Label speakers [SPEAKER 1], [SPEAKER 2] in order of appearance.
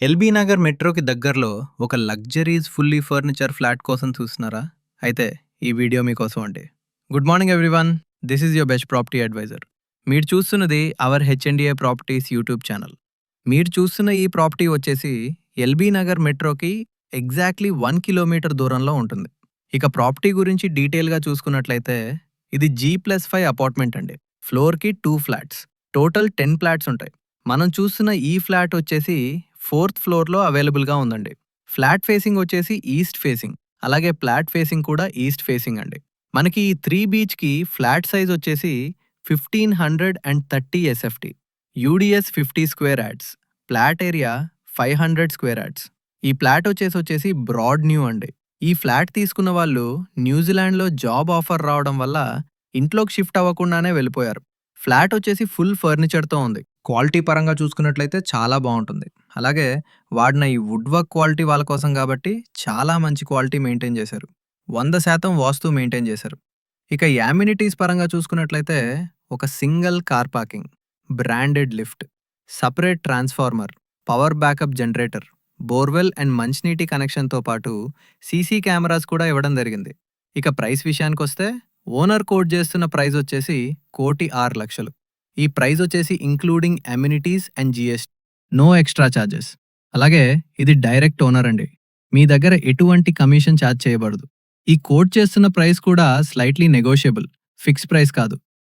[SPEAKER 1] LB Nagar మెట్రోకి దగ్గరలో ఒక luxuries fully furniture flat కోసం చూస్తున్నారా? అయితే ఈ వీడియో మీకోసం అండి. Good morning everyone. This is your best property advisor. మీరు చూస్తున్నది our HMDA properties YouTube channel. మీరు చూస్తున్న ఈ ప్రాపర్టీ వచ్చేసి ఎల్బీ నగర్ మెట్రోకి ఎగ్జాక్ట్లీ 1 కిలోమీటర్ దూరంలో ఉంటుంది. ఇక ప్రాపర్టీ గురించి డీటెయిల్గా చూసుకున్నట్లయితే ఇది G+5 అపార్ట్మెంట్ అండి. ఫ్లోర్కి 2 ఫ్లాట్స్, టోటల్ 10 ఫ్లాట్స్ ఉంటాయి. మనం చూస్తున్న ఈ ఫ్లాట్ వచ్చేసి 4th ఫ్లోర్లో అవైలబుల్గా ఉందండి. ఫ్లాట్ ఫేసింగ్ వచ్చేసి ఈస్ట్ ఫేసింగ్, అలాగే ఫ్లాట్ ఫేసింగ్ కూడా ఈస్ట్ ఫేసింగ్ అండి. మనకి ఈ 3 బీచ్కి ఫ్లాట్ సైజ్ వచ్చేసి 1530 SFT, UDS 50 square yards, flat area 500 square yards. ఈ ఫ్లాట్ వచ్చేసి బ్రాడ్ న్యూ అండి. ఈ ఫ్లాట్ తీసుకున్న వాళ్ళు న్యూజిలాండ్లో జాబ్ ఆఫర్ రావడం వల్ల ఇంట్లోకి షిఫ్ట్ అవ్వకుండానే వెళ్ళిపోయారు. ఫ్లాట్ వచ్చేసి ఫుల్ ఫర్నిచర్తో ఉంది. క్వాలిటీ పరంగా చూసుకున్నట్లయితే చాలా బాగుంటుంది. అలాగే వాడిన ఈ వుడ్ వర్క్ క్వాలిటీ వాళ్ళ కోసం కాబట్టి చాలా మంచి క్వాలిటీ మెయింటైన్ చేశారు. 100% వాస్తు మెయింటైన్ చేశారు. ఇక యామినిటీస్ పరంగా చూసుకున్నట్లయితే ఒక single car parking, branded lift, separate transformer, power backup generator, borewell and మంచినీటి కనెక్షన్తో పాటు సీసీ కెమెరాస్ కూడా ఇవ్వడం జరిగింది. ఇక ప్రైస్ విషయానికి వస్తే ఓనర్ కోట్ చేస్తున్న ప్రైస్ వచ్చేసి 1,06,00,000. ఈ ప్రైస్ వచ్చేసి including amenities and GST, no extra charges. అలాగే ఇది డైరెక్ట్ ఓనర్ అండి. మీ దగ్గర ఎటువంటి కమిషన్ ఛార్జ్ చేయబడదు. ఈ కోట్ చేస్తున్న ప్రైస్ కూడా స్లైట్లీ నెగోషియబుల్, ఫిక్స్ ప్రైస్ కాదు.